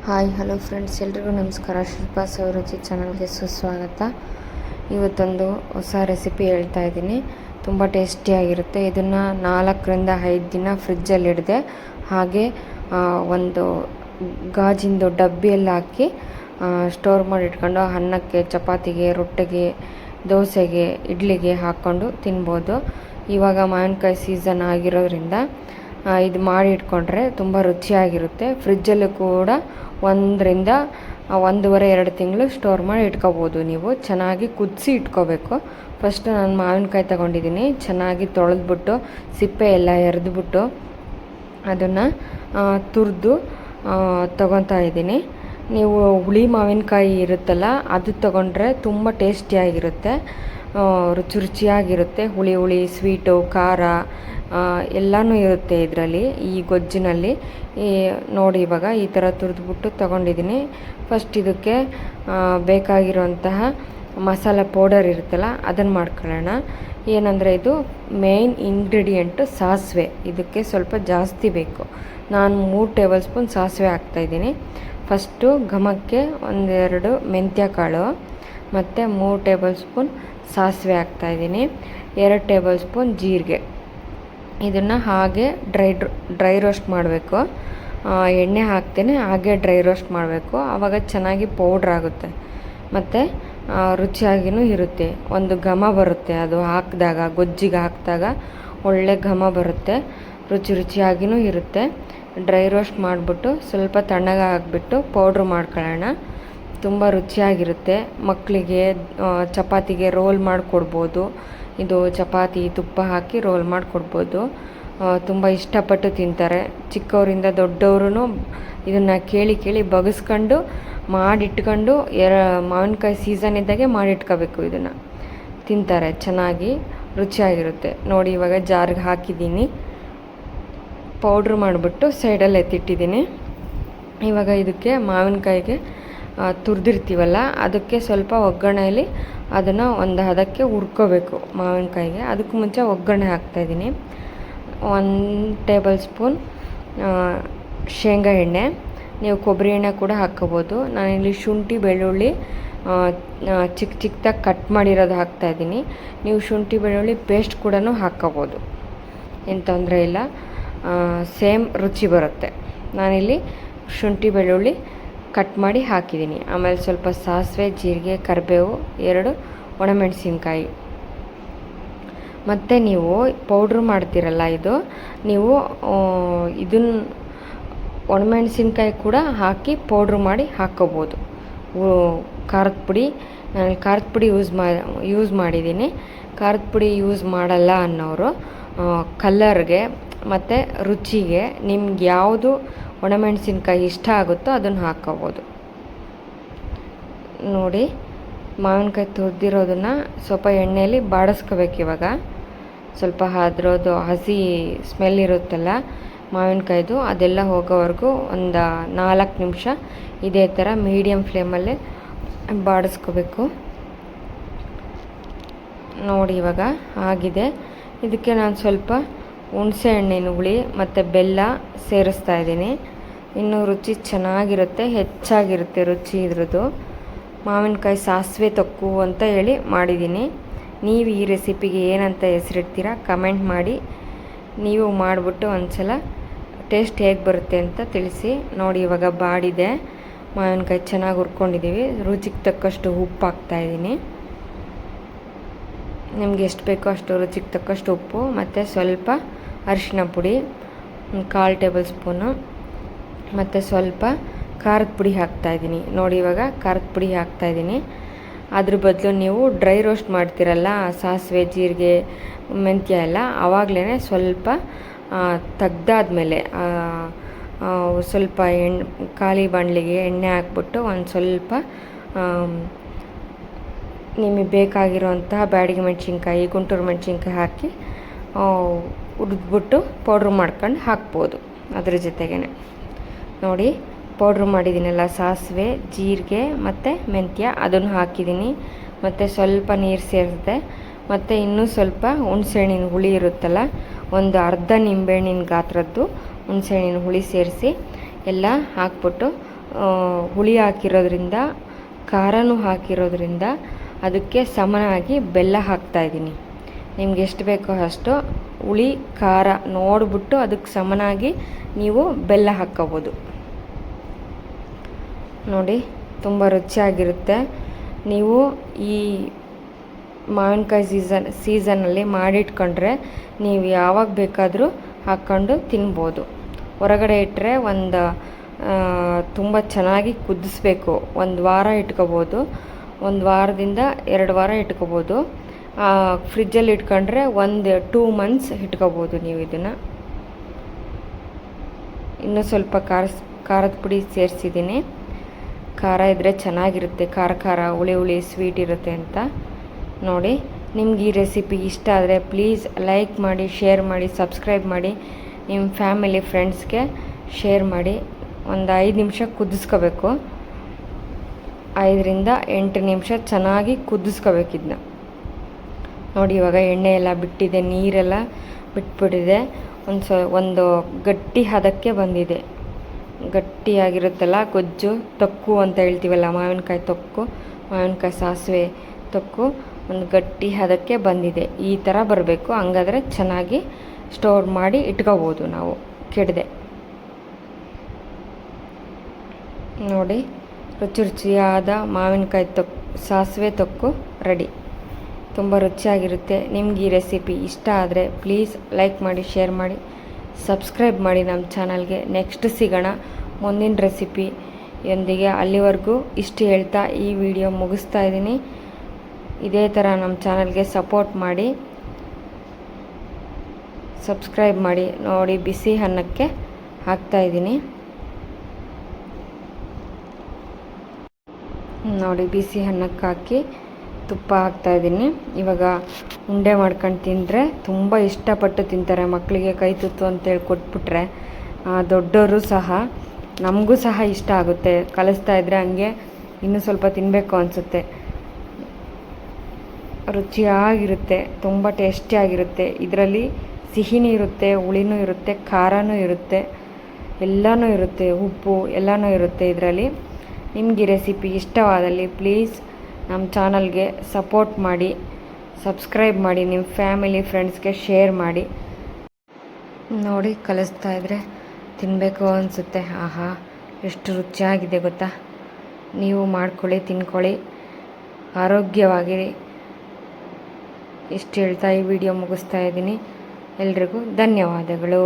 Hi hello friends, ಎಲ್ರಿಗೂ ನಮಸ್ಕಾರ. ಶಿಲ್ಪಾ ಸವಿರುಚಿ ಚಾನಲ್ಗೆ ಸುಸ್ವಾಗತ. ಇವತ್ತೊಂದು ಹೊಸ ರೆಸಿಪಿ ಹೇಳ್ತಾ ಇದ್ದೀನಿ. ತುಂಬ ಟೇಸ್ಟಿಯಾಗಿರುತ್ತೆ. ಇದನ್ನು 4ರಿಂದ 5 ದಿನ ಫ್ರಿಜ್ಜಲ್ಲಿ ಇಡದೆ ಹಾಗೆ ಒಂದು ಗಾಜಿಂದು ಡಬ್ಬಿಯಲ್ಲಿ ಹಾಕಿ ಸ್ಟೋರ್ ಮಾಡಿ ಇಟ್ಕೊಂಡು ಅನ್ನಕ್ಕೆ, ಚಪಾತಿಗೆ, ರೊಟ್ಟಿಗೆ, ದೋಸೆಗೆ, ಇಡ್ಲಿಗೆ ಹಾಕ್ಕೊಂಡು ತಿನ್ಬೋದು. ಇವಾಗ ಮಾವಿನಕಾಯಿ ಸೀಸನ್ ಆಗಿರೋದ್ರಿಂದ ಇದು ಮಾಡಿ ಇಟ್ಕೊಂಡ್ರೆ ತುಂಬ ರುಚಿಯಾಗಿರುತ್ತೆ. ಫ್ರಿಜ್ಜಲ್ಲೂ ಕೂಡ 1ರಿಂದ 1.5-2 ತಿಂಗಳು ಸ್ಟೋರ್ ಮಾಡಿ ಇಟ್ಕೋಬೋದು. ನೀವು ಚೆನ್ನಾಗಿ ಕುದಿಸಿ ಇಟ್ಕೋಬೇಕು. ಫಸ್ಟ್ ನಾನು ಮಾವಿನಕಾಯಿ ತಗೊಂಡಿದ್ದೀನಿ. ಚೆನ್ನಾಗಿ ತೊಳೆದ್ಬಿಟ್ಟು ಸಿಪ್ಪೆ ಎಲ್ಲ ಎರೆದ್ಬಿಟ್ಟು ಅದನ್ನು ತುರಿದು ತಗೊತಾ ಇದ್ದೀನಿ. ನೀವು ಹುಳಿ ಮಾವಿನಕಾಯಿ ಇರುತ್ತಲ್ಲ, ಅದು ತಗೊಂಡ್ರೆ ತುಂಬ ಟೇಸ್ಟಿಯಾಗಿರುತ್ತೆ, ರುಚಿಯಾಗಿರುತ್ತೆ. ಹುಳಿ ಸ್ವೀಟು, ಖಾರ ಎಲ್ಲನೂ ಇರುತ್ತೆ ಇದರಲ್ಲಿ, ಈ ಗೊಜ್ಜಿನಲ್ಲಿ. ನೋಡಿ, ಇವಾಗ ಈ ಥರ ತುರಿದ್ಬಿಟ್ಟು ತಗೊಂಡಿದ್ದೀನಿ. ಫಸ್ಟ್ ಇದಕ್ಕೆ ಬೇಕಾಗಿರುವಂತಹ ಮಸಾಲ ಪೌಡರ್ ಇರುತ್ತಲ್ಲ, ಅದನ್ನು ಮಾಡ್ಕೊಳ್ಳೋಣ. ಏನಂದರೆ ಇದು ಮೇಯ್ನ್ ಇಂಗ್ರೀಡಿಯೆಂಟು ಸಾಸಿವೆ. ಇದಕ್ಕೆ ಸ್ವಲ್ಪ ಜಾಸ್ತಿ ಬೇಕು. ನಾನು 3 ಟೇಬಲ್ ಸ್ಪೂನ್ ಸಾಸಿವೆ ಹಾಕ್ತಾಯಿದ್ದೀನಿ. ಫಸ್ಟು ಘಮಕ್ಕೆ 1-2 ಮೆಂತ್ಯ ಕಾಳು ಮತ್ತು 3 ಟೇಬಲ್ ಸ್ಪೂನ್ ಸಾಸಿವೆ ಹಾಕ್ತಾಯಿದ್ದೀನಿ. 2 ಟೇಬಲ್ ಸ್ಪೂನ್ ಜೀರಿಗೆ. ಇದನ್ನು ಹಾಗೆ ಡ್ರೈ ರೋಸ್ಟ್ ಮಾಡಬೇಕು. ಎಣ್ಣೆ ಹಾಕ್ತೇನೆ, ಹಾಗೆ ಡ್ರೈ ರೋಸ್ಟ್ ಮಾಡಬೇಕು. ಆವಾಗ ಚೆನ್ನಾಗಿ ಪೌಡ್ರ್ ಆಗುತ್ತೆ ಮತ್ತು ರುಚಿಯಾಗಿಯೂ ಇರುತ್ತೆ. ಒಂದು ಘಮ ಬರುತ್ತೆ, ಅದು ಹಾಕಿದಾಗ, ಗೊಜ್ಜಿಗೆ ಹಾಕಿದಾಗ ಒಳ್ಳೆ ಘಮ ಬರುತ್ತೆ, ರುಚಿಯಾಗಿಯೂ ಇರುತ್ತೆ. ಡ್ರೈ ರೋಸ್ಟ್ ಮಾಡಿಬಿಟ್ಟು ಸ್ವಲ್ಪ ತಣ್ಣಗೆ ಹಾಕ್ಬಿಟ್ಟು ಪೌಡ್ರ್ ಮಾಡ್ಕೊಳ್ಳೋಣ. ತುಂಬ ರುಚಿಯಾಗಿರುತ್ತೆ. ಮಕ್ಕಳಿಗೆ ಚಪಾತಿಗೆ ರೋಲ್ ಮಾಡಿಕೊಡ್ಬೋದು. ಇದು ಚಪಾತಿ ತುಪ್ಪ ಹಾಕಿ ರೋಲ್ ಮಾಡಿಕೊಡ್ಬೋದು. ತುಂಬ ಇಷ್ಟಪಟ್ಟು ತಿಂತಾರೆ. ಚಿಕ್ಕವರಿಂದ ದೊಡ್ಡವರು ಇದನ್ನು ಕೇಳಿ ಬಗಸ್ಕೊಂಡು ಮಾಡಿಟ್ಕೊಂಡು ಮಾವಿನಕಾಯಿ ಸೀಸನ್ ಇದ್ದಾಗೆ ಮಾಡಿಟ್ಕೋಬೇಕು. ಇದನ್ನು ತಿಂತಾರೆ, ಚೆನ್ನಾಗಿ ರುಚಿಯಾಗಿರುತ್ತೆ. ನೋಡಿ, ಇವಾಗ ಜಾರ್ಗೆ ಹಾಕಿದ್ದೀನಿ. ಪೌಡ್ರ್ ಮಾಡಿಬಿಟ್ಟು ಸೈಡಲ್ಲಿ ಎತ್ತಿಟ್ಟಿದ್ದೀನಿ. ಇವಾಗ ಇದಕ್ಕೆ ಮಾವಿನಕಾಯಿಗೆ ತುರಿದಿರ್ತೀವಲ್ಲ, ಅದಕ್ಕೆ ಸ್ವಲ್ಪ ಒಗ್ಗರಣೆಯಲ್ಲಿ ಅದನ್ನು ಒಂದು ಹದಕ್ಕೆ ಹುರ್ಕೋಬೇಕು. ಮಾವಿನಕಾಯಿಗೆ ಅದಕ್ಕೆ ಮುಂಚೆ ಒಗ್ಗರಣೆ ಹಾಕ್ತಾಯಿದ್ದೀನಿ. 1 ಟೇಬಲ್ ಸ್ಪೂನ್ ಶೇಂಗಾ ಎಣ್ಣೆ. ನೀವು ಕೊಬ್ಬರಿ ಎಣ್ಣೆ ಕೂಡ ಹಾಕ್ಕೋಬೋದು. ನಾನಿಲ್ಲಿ ಶುಂಠಿ ಬೆಳ್ಳುಳ್ಳಿ ಚಿಕ್ಕದಾಗಿ ಕಟ್ ಮಾಡಿರೋದು ಹಾಕ್ತಾಯಿದ್ದೀನಿ. ನೀವು ಶುಂಠಿ ಬೆಳ್ಳುಳ್ಳಿ ಪೇಸ್ಟ್ ಕೂಡ ಹಾಕ್ಕೋಬೋದು, ಏನು ತೊಂದರೆ ಇಲ್ಲ. ಸೇಮ್ ರುಚಿ ಬರುತ್ತೆ. ನಾನಿಲ್ಲಿ ಶುಂಠಿ ಬೆಳ್ಳುಳ್ಳಿ ಕಟ್ ಮಾಡಿ ಹಾಕಿದ್ದೀನಿ. ಆಮೇಲೆ ಸ್ವಲ್ಪ ಸಾಸಿವೆ, ಜೀರಿಗೆ, ಕರಿಬೇವು, 2 ಒಣಮೆಣಸಿನ್ಕಾಯಿ. ಮತ್ತು ನೀವು ಪೌಡ್ರ್ ಮಾಡ್ತೀರಲ್ಲ, ನೀವು ಇದನ್ನು ಒಣಮೆಣಸಿನ್ಕಾಯಿ ಕೂಡ ಹಾಕಿ ಪೌಡ್ರ್ ಮಾಡಿ ಹಾಕ್ಕೋಬೋದು. ಖಾರದ ಪುಡಿ, ನಾನು ಖಾರದ ಪುಡಿ ಯೂಸ್ ಮಾಡಿದ್ದೀನಿ. ಖಾರದ ಪುಡಿ ಯೂಸ್ ಮಾಡಲ್ಲ ಅನ್ನೋರು ಕಲ್ಲರ್ಗೆ ಮತ್ತು ರುಚಿಗೆ ನಿಮ್ಗೆ ಯಾವುದು ಒಣಮೆಣಸಿನ್ಕಾಯಿ ಇಷ್ಟ ಆಗುತ್ತೋ ಅದನ್ನು ಹಾಕ್ಕೋಬೋದು. ನೋಡಿ, ಮಾವಿನಕಾಯಿ ತುರಿದಿರೋದನ್ನು ಸ್ವಲ್ಪ ಎಣ್ಣೆಯಲ್ಲಿ ಬಾಡಿಸ್ಕೋಬೇಕು. ಇವಾಗ ಸ್ವಲ್ಪ ಅದ್ರದ್ದು ಹಸಿ ಸ್ಮೆಲ್ ಇರುತ್ತಲ್ಲ ಮಾವಿನಕಾಯ್ದು, ಅದೆಲ್ಲ ಹೋಗೋವರೆಗೂ ಒಂದು 4 ನಿಮಿಷ ಇದೇ ಥರ ಮೀಡಿಯಮ್ ಫ್ಲೇಮಲ್ಲೇ ಬಾಡಿಸ್ಕೋಬೇಕು. ನೋಡಿ, ಇವಾಗ ಆಗಿದೆ. ಇದಕ್ಕೆ ನಾನು ಸ್ವಲ್ಪ ಹುಣಸೆ ಹಣ್ಣಿನ ಹುಳಿ ಮತ್ತು ಬೆಲ್ಲ ಸೇರಿಸ್ತಾ ಇದ್ದೀನಿ. ಇನ್ನೂ ರುಚಿ ಚೆನ್ನಾಗಿರುತ್ತೆ, ಹೆಚ್ಚಾಗಿರುತ್ತೆ ರುಚಿ ಇದ್ರದ್ದು. ಮಾವಿನಕಾಯಿ ಸಾಸಿವೆ ತೊಕ್ಕು ಅಂತ ಹೇಳಿ ಮಾಡಿದ್ದೀನಿ. ನೀವು ಈ ರೆಸಿಪಿಗೆ ಏನಂತ ಹೆಸರಿಡ್ತೀರಾ ಕಮೆಂಟ್ ಮಾಡಿ. ನೀವು ಮಾಡಿಬಿಟ್ಟು ಒಂದ್ಸಲ ಟೇಸ್ಟ್ ಹೇಗೆ ಬರುತ್ತೆ ಅಂತ ತಿಳಿಸಿ. ನೋಡಿ, ಇವಾಗ ಬಾಡಿದೆ ಮಾವಿನಕಾಯಿ, ಚೆನ್ನಾಗಿ ಹುರ್ಕೊಂಡಿದ್ದೀವಿ. ರುಚಿಗೆ ತಕ್ಕಷ್ಟು ಉಪ್ಪು ಹಾಕ್ತಾಯಿದ್ದೀನಿ. ನಿಮ್ಗೆ ಎಷ್ಟು ಬೇಕೋ ಅಷ್ಟು ರುಚಿಗೆ ತಕ್ಕಷ್ಟು ಉಪ್ಪು ಮತ್ತು ಸ್ವಲ್ಪ ಅರಿಶಿನ ಪುಡಿ 1/4 ಟೇಬಲ್ ಸ್ಪೂನು ಮತ್ತು ಸ್ವಲ್ಪ ಖಾರದ ಪುಡಿ ಹಾಕ್ತಾಯಿದ್ದೀನಿ. ನೋಡಿ, ಇವಾಗ ಖಾರದ ಪುಡಿ ಹಾಕ್ತಾಯಿದ್ದೀನಿ. ಅದ್ರ ಬದಲು ನೀವು ಡ್ರೈ ರೋಸ್ಟ್ ಮಾಡ್ತೀರಲ್ಲ, ಸಾಸಿವೆ, ಜೀರಿಗೆ, ಮೆಂತ್ಯ ಎಲ್ಲ, ಆವಾಗಲೇ ಸ್ವಲ್ಪ ತೆಗ್ದಾದ್ಮೇಲೆ ಸ್ವಲ್ಪ ಖಾಲಿ ಬಾಣಲಿಗೆ ಎಣ್ಣೆ ಹಾಕ್ಬಿಟ್ಟು ಒಂದು ಸ್ವಲ್ಪ ನಿಮಗೆ ಬೇಕಾಗಿರುವಂತಹ ಬ್ಯಾಡಗಿ ಮೆಣಸಿನ್ಕಾಯಿ, ಗುಂಟೂರು ಮೆಣಸಿನ್ಕಾಯಿ ಹಾಕಿ ಹುರಿದ್ಬಿಟ್ಟು ಪೌಡ್ರ್ ಮಾಡ್ಕೊಂಡು ಹಾಕ್ಬೋದು ಅದ್ರ ಜೊತೆಗೇ. ನೋಡಿ, ಪೌಡ್ರ್ ಮಾಡಿದ್ದೀನಲ್ಲ, ಸಾಸಿವೆ, ಜೀರಿಗೆ ಮತ್ತು ಮೆಂತ್ಯ, ಅದನ್ನು ಹಾಕಿದ್ದೀನಿ. ಮತ್ತು ಸ್ವಲ್ಪ ನೀರು ಸೇರಿಸಿದೆ. ಮತ್ತು ಇನ್ನೂ ಸ್ವಲ್ಪ ಹುಣಸೆಹಣ್ಣಿನ ಹುಳಿ ಇರುತ್ತಲ್ಲ, ಒಂದು ಅರ್ಧ ನಿಂಬೆಹಣ್ಣಿನ ಗಾತ್ರದ್ದು ಹುಣಸೆಹಣ್ಣಿನ ಹುಳಿ ಸೇರಿಸಿ ಎಲ್ಲ ಹಾಕ್ಬಿಟ್ಟು ಹುಳಿ ಹಾಕಿರೋದ್ರಿಂದ, ಖಾರನೂ ಹಾಕಿರೋದ್ರಿಂದ ಅದಕ್ಕೆ ಸಮನಾಗಿ ಬೆಲ್ಲ ಹಾಕ್ತಾಯಿದ್ದೀನಿ. ನಿಮ್ಗೆ ಎಷ್ಟು ಬೇಕೋ ಅಷ್ಟು ಹುಳಿ ಖಾರ ನೋಡಿಬಿಟ್ಟು ಅದಕ್ಕೆ ಸಮನಾಗಿ ನೀವು ಬೆಲ್ಲ ಹಾಕ್ಕೋಬೋದು. ನೋಡಿ, ತುಂಬ ರುಚಿಯಾಗಿರುತ್ತೆ. ನೀವು ಈ ಮಾವಿನಕಾಯಿ ಸೀಸನಲ್ಲಿ ಮಾಡಿಟ್ಕೊಂಡ್ರೆ ನೀವು ಯಾವಾಗ ಬೇಕಾದರೂ ಹಾಕ್ಕೊಂಡು ತಿನ್ಬೋದು. ಹೊರಗಡೆ ಇಟ್ಟರೆ ತುಂಬ ಚೆನ್ನಾಗಿ ಕುದಿಸ್ಬೇಕು. 1 ವಾರ ಇಟ್ಕೋಬೋದು, 1 ವಾರದಿಂದ 2 ವಾರ ಇಟ್ಕೋಬೋದು. ಫ್ರಿಜ್ಜಲ್ಲಿ ಇಟ್ಕೊಂಡ್ರೆ 2 ಮಂತ್ಸ್ ಇಟ್ಕೋಬೋದು ನೀವು ಇದನ್ನು. ಇನ್ನೂ ಸ್ವಲ್ಪ ಖಾರದ ಪುಡಿ ಸೇರಿಸಿದ್ದೀನಿ. ಖಾರ ಇದ್ದರೆ ಚೆನ್ನಾಗಿರುತ್ತೆ, ಖಾರ ಹುಳಿ ಸ್ವೀಟ್ ಇರುತ್ತೆ ಅಂತ. ನೋಡಿ, ನಿಮ್ಗೆ ಈ ರೆಸಿಪಿ ಇಷ್ಟ ಆದರೆ ಪ್ಲೀಸ್ ಲೈಕ್ ಮಾಡಿ, ಶೇರ್ ಮಾಡಿ, ಸಬ್ಸ್ಕ್ರೈಬ್ ಮಾಡಿ, ನಿಮ್ಮ ಫ್ಯಾಮಿಲಿ ಫ್ರೆಂಡ್ಸ್ಗೆ ಶೇರ್ ಮಾಡಿ. ಒಂದು 5 ನಿಮಿಷ ಕುದಿಸ್ಕೋಬೇಕು. 5ರಿಂದ 8 ನಿಮಿಷ ಚೆನ್ನಾಗಿ ಕುದಿಸ್ಕೋಬೇಕಿದ್ನ. ನೋಡಿ, ಇವಾಗ ಎಣ್ಣೆ ಎಲ್ಲ ಬಿಟ್ಟಿದೆ, ನೀರೆಲ್ಲ ಬಿಟ್ಬಿಟ್ಟಿದೆ. ಒಂದು ಗಟ್ಟಿ ಹದಕ್ಕೆ ಬಂದಿದೆ. ಗಟ್ಟಿಯಾಗಿರುತ್ತಲ್ಲ ಗೊಜ್ಜು, ತೊಕ್ಕು ಅಂತ ಹೇಳ್ತೀವಲ್ಲ, ಮಾವಿನಕಾಯಿ ತೊಕ್ಕು, ಮಾವಿನಕಾಯಿ ಸಾಸಿವೆ ತೊಕ್ಕು ಒಂದು ಗಟ್ಟಿ ಹದಕ್ಕೆ ಬಂದಿದೆ. ಈ ಥರ ಬರಬೇಕು. ಹಂಗಾದ್ರೆ ಚೆನ್ನಾಗಿ ಸ್ಟೋರ್ ಮಾಡಿ ಇಟ್ಕೋಬೋದು ನಾವು ಕೆಡದೆ. ನೋಡಿ, ರುಚಿಯಾದ ಮಾವಿನಕಾಯಿ ಸಾಸಿವೆ ತೊಕ್ಕು ರೆಡಿ. ತುಂಬ ರುಚಿಯಾಗಿರುತ್ತೆ. ನಿಮ್ಗೆ ಈ ರೆಸಿಪಿ ಇಷ್ಟ ಆದರೆ ಪ್ಲೀಸ್ ಲೈಕ್ ಮಾಡಿ, ಶೇರ್ ಮಾಡಿ, ಸಬ್ಸ್ಕ್ರೈಬ್ ಮಾಡಿ ನಮ್ಮ ಚಾನಲ್ಗೆ. ನೆಕ್ಸ್ಟ್ ಸಿಗೋಣ ಮುಂದಿನ ರೆಸಿಪಿಯೊಂದಿಗೆ. ಅಲ್ಲಿವರೆಗೂ ಇಷ್ಟು ಹೇಳ್ತಾ ಈ ವಿಡಿಯೋ ಮುಗಿಸ್ತಾ ಇದ್ದೀನಿ. ಇದೇ ಥರ ನಮ್ಮ ಚಾನಲ್ಗೆ ಸಪೋರ್ಟ್ ಮಾಡಿ, ಸಬ್ಸ್ಕ್ರೈಬ್ ಮಾಡಿ. ನೋಡಿ, ಬಿಸಿ ಅನ್ನಕ್ಕೆ ಹಾಕ್ತಾಯಿದ್ದೀನಿ. ನೋಡಿ, ಬಿಸಿ ಅನ್ನಕ್ಕೆ ಹಾಕಿ ತುಪ್ಪ ಹಾಕ್ತಾಯಿದ್ದೀನಿ. ಇವಾಗ ಉಂಡೆ ಮಾಡ್ಕೊಂಡು ತಿಂದರೆ ತುಂಬ ಇಷ್ಟಪಟ್ಟು ತಿಂತಾರೆ. ಮಕ್ಕಳಿಗೆ ಕೈ ತುತ್ತು ಅಂತೇಳಿ ಕೊಟ್ಬಿಟ್ರೆ ದೊಡ್ಡವರು ಸಹ, ನಮಗೂ ಸಹ ಇಷ್ಟ ಆಗುತ್ತೆ. ಕಲಿಸ್ತಾ ಇದ್ದರೆ ಹಂಗೆ ಇನ್ನೂ ಸ್ವಲ್ಪ ತಿನ್ನಬೇಕು ಅನಿಸುತ್ತೆ. ರುಚಿಯಾಗಿರುತ್ತೆ, ತುಂಬ ಟೇಸ್ಟಿಯಾಗಿರುತ್ತೆ. ಇದರಲ್ಲಿ ಸಿಹಿನೂ ಇರುತ್ತೆ, ಹುಳಿನೂ ಇರುತ್ತೆ, ಖಾರನೂ ಇರುತ್ತೆ, ಎಲ್ಲನೂ ಇರುತ್ತೆ, ಉಪ್ಪು ಎಲ್ಲನೂ ಇರುತ್ತೆ ಇದರಲ್ಲಿ. ನಿಮ್ಗೆ ಈ ರೆಸಿಪಿ ಇಷ್ಟವಾದಲ್ಲಿ ಪ್ಲೀಸ್ ನಮ್ಮ ಚಾನಲ್ಗೆ ಸಪೋರ್ಟ್ ಮಾಡಿ, ಸಬ್ಸ್ಕ್ರೈಬ್ ಮಾಡಿ, ನಿಮ್ಮ ಫ್ಯಾಮಿಲಿ ಫ್ರೆಂಡ್ಸ್ಗೆ ಶೇರ್ ಮಾಡಿ. ನೋಡಿ, ಕಲಿಸ್ತಾ ಇದ್ದರೆ ತಿನ್ನಬೇಕು ಅನಿಸುತ್ತೆ. ಆಹಾ, ಎಷ್ಟು ರುಚಿಯಾಗಿದೆ ಗೊತ್ತಾ. ನೀವು ಮಾಡ್ಕೊಳ್ಳಿ, ತಿನ್ಕೊಳ್ಳಿ, ಆರೋಗ್ಯವಾಗಿರಿ. ಇಷ್ಟು ಹೇಳ್ತಾ ಈ ವಿಡಿಯೋ ಮುಗಿಸ್ತಾ ಇದ್ದೀನಿ. ಎಲ್ರಿಗೂ ಧನ್ಯವಾದಗಳು.